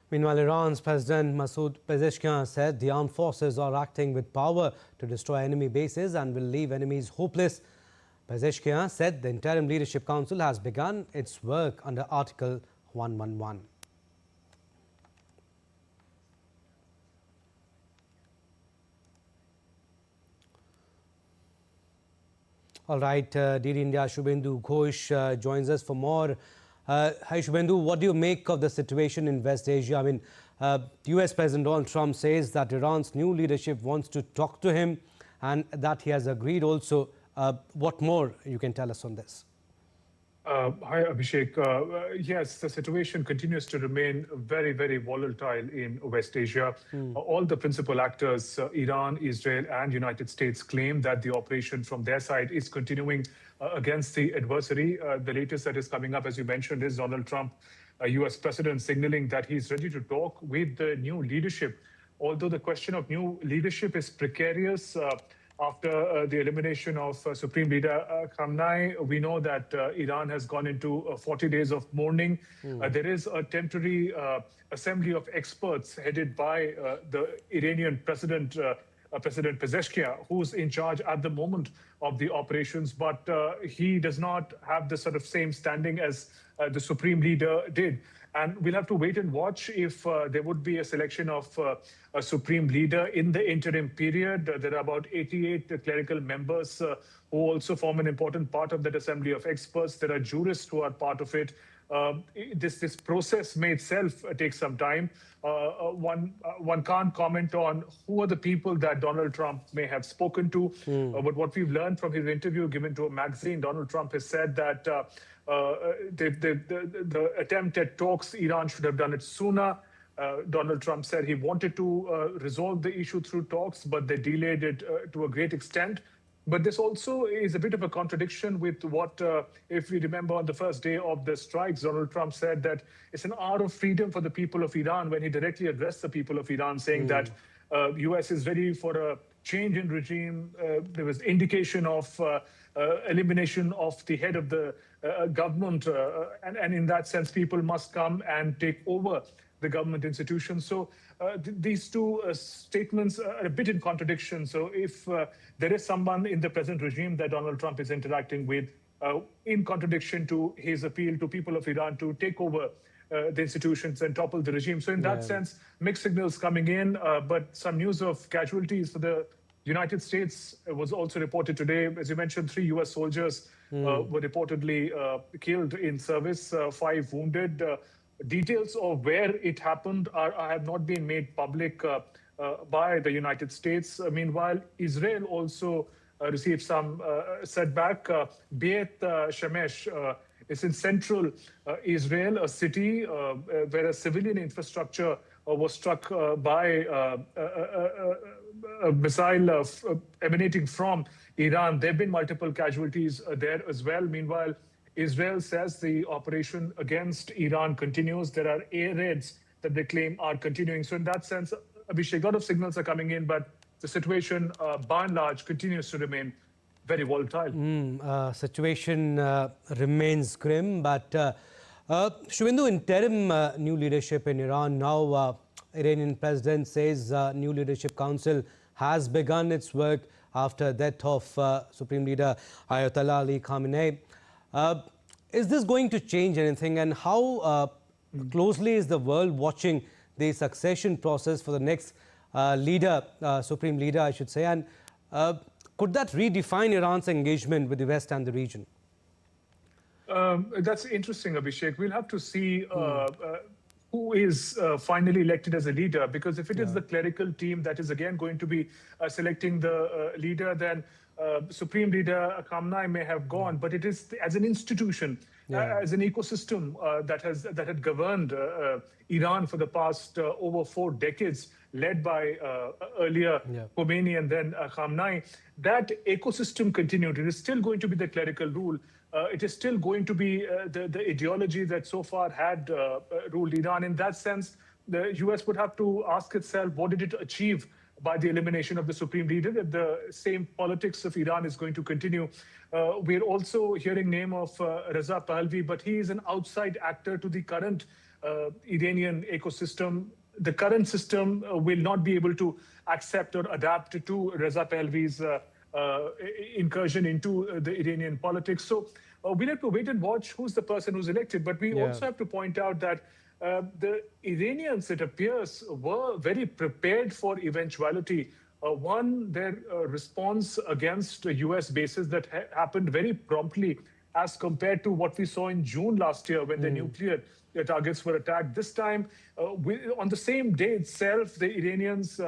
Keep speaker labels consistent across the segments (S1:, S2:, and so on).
S1: Meanwhile, Iran's President Masoud Pezeshkian said the armed forces are acting with power to destroy enemy bases and will leave enemies hopeless. Pezeshkian said the Interim Leadership Council has begun its work under Article 111. All right, DD India Shubhendu Ghosh joins us for more. Hi Shubhendu, what do you make of the situation in West Asia? I mean, US President Donald Trump says that Iran's new leadership wants to talk to him and that he has agreed also. What more you can tell us on this?
S2: Hi, Abhishek. Yes, the situation continues to remain very, very volatile in West Asia. All the principal actors, Iran, Israel, and United States, claim that the operation from their side is continuing against the adversary. The latest that is coming up, as you mentioned, is Donald Trump, US president, signaling that he's ready to talk with the new leadership. Although the question of new leadership is precarious, after the elimination of Supreme Leader Khamenei, we know that Iran has gone into 40 days of mourning. There is a temporary assembly of experts headed by the Iranian President Pezeshkian, who's in charge at the moment of the operations, but he does not have the sort of same standing as the Supreme Leader did. And we'll have to wait and watch if there would be a selection of a Supreme Leader in the interim period. There are about 88 clerical members who also form an important part of that assembly of experts. There are jurists who are part of it. This process may itself take some time. One can't comment on who are the people that Donald Trump may have spoken to. But what we've learned from his interview given to a magazine, Donald Trump has said that the attempt at talks, Iran should have done it sooner. Donald Trump said he wanted to resolve the issue through talks, but they delayed it to a great extent. But this also is a bit of a contradiction with what, if we remember on the first day of the strikes, Donald Trump said that it's an hour of freedom for the people of Iran when he directly addressed the people of Iran, saying that US is ready for a change in regime. There was indication of elimination of the head of the government. And in that sense, people must come and take over the government institutions. So these two statements are a bit in contradiction. So if there is someone in the present regime that Donald Trump is interacting with, in contradiction to his appeal to people of Iran to take over the institutions and topple the regime. So in that sense, mixed signals coming in, but some news of casualties for the United States was also reported today. As you mentioned, 3 US soldiers were reportedly killed in service, 5 wounded. Details of where it happened have not been made public by the United States. Meanwhile, Israel also received some setback. Beit Shemesh is in central Israel, a city where a civilian infrastructure was struck by a missile emanating from Iran. There have been multiple casualties there as well. Meanwhile, Israel says the operation against Iran continues. There are air raids that they claim are continuing. So in that sense, Abhishek, a lot of signals are coming in, but the situation, by and large, continues to remain very volatile.
S1: Situation remains grim, but Shubhendu, interim new leadership in Iran now. Iranian president says new leadership council has begun its work after death of Supreme Leader Ayatollah Ali Khamenei. Is this going to change anything, and how closely is the world watching the succession process for the next leader, Supreme Leader, I should say, and could that redefine Iran's engagement with the West and the region?
S2: That's interesting, Abhishek. We'll have to see who is finally elected as a leader, because if it is the clerical team that is again going to be selecting the leader, then Supreme Leader Khamenei may have gone, but it is as an institution, as an ecosystem that had governed Iran for the past over 4 decades, led by earlier Khomeini and then Khamenei. That ecosystem continued. It is still going to be the clerical rule. It is still going to be the ideology that so far had ruled Iran. In that sense, the US would have to ask itself, what did it achieve by the elimination of the Supreme Leader? That the same politics of Iran is going to continue. We're also hearing name of Reza Pahlavi, but he is an outside actor to the current Iranian ecosystem. The current system will not be able to accept or adapt to Reza Pahlavi's incursion into the Iranian politics. So we'll have to wait and watch who's the person who's elected. But we also have to point out that the Iranians, it appears, were very prepared for eventuality. One, their response against US bases that happened very promptly as compared to what we saw in June last year when the nuclear targets were attacked. This time, on the same day itself, the Iranians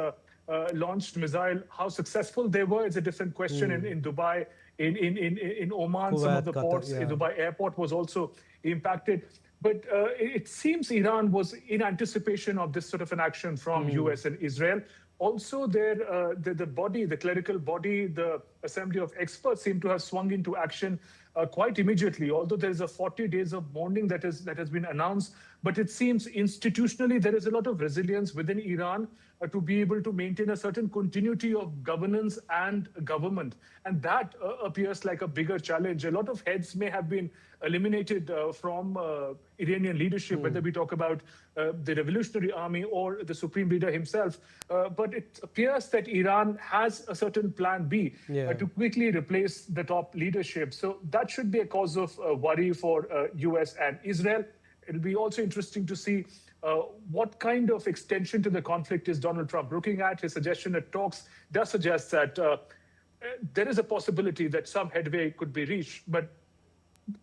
S2: launched missile. How successful they were is a different question. In Dubai, in Oman, Kuwait, some of the ports, in Dubai airport was also impacted. But it seems Iran was in anticipation of this sort of an action from US and Israel. Also, the clerical body, the Assembly of Experts seem to have swung into action quite immediately, although there is a 40 days of mourning that has been announced. But it seems institutionally there is a lot of resilience within Iran to be able to maintain a certain continuity of governance and government. And that appears like a bigger challenge. A lot of heads may have been eliminated from Iranian leadership, whether we talk about the Revolutionary Army or the Supreme Leader himself. But it appears that Iran has a certain plan B to quickly replace the top leadership. So that should be a cause of worry for US and Israel. It'll be also interesting to see what kind of extension to the conflict is Donald Trump looking at. His suggestion at talks does suggest that there is a possibility that some headway could be reached. But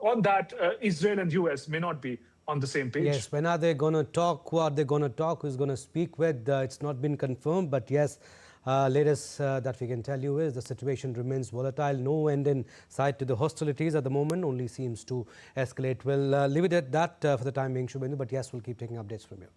S2: on that, Israel and US may not be on the same page.
S1: Yes, when are they going to talk? Who are they going to talk? Who's going to speak with? It's not been confirmed, but yes, latest that we can tell you is the situation remains volatile. No end in sight to the hostilities at the moment, only seems to escalate. We'll leave it at that for the time being, Shubhendu, but yes, we'll keep taking updates from you.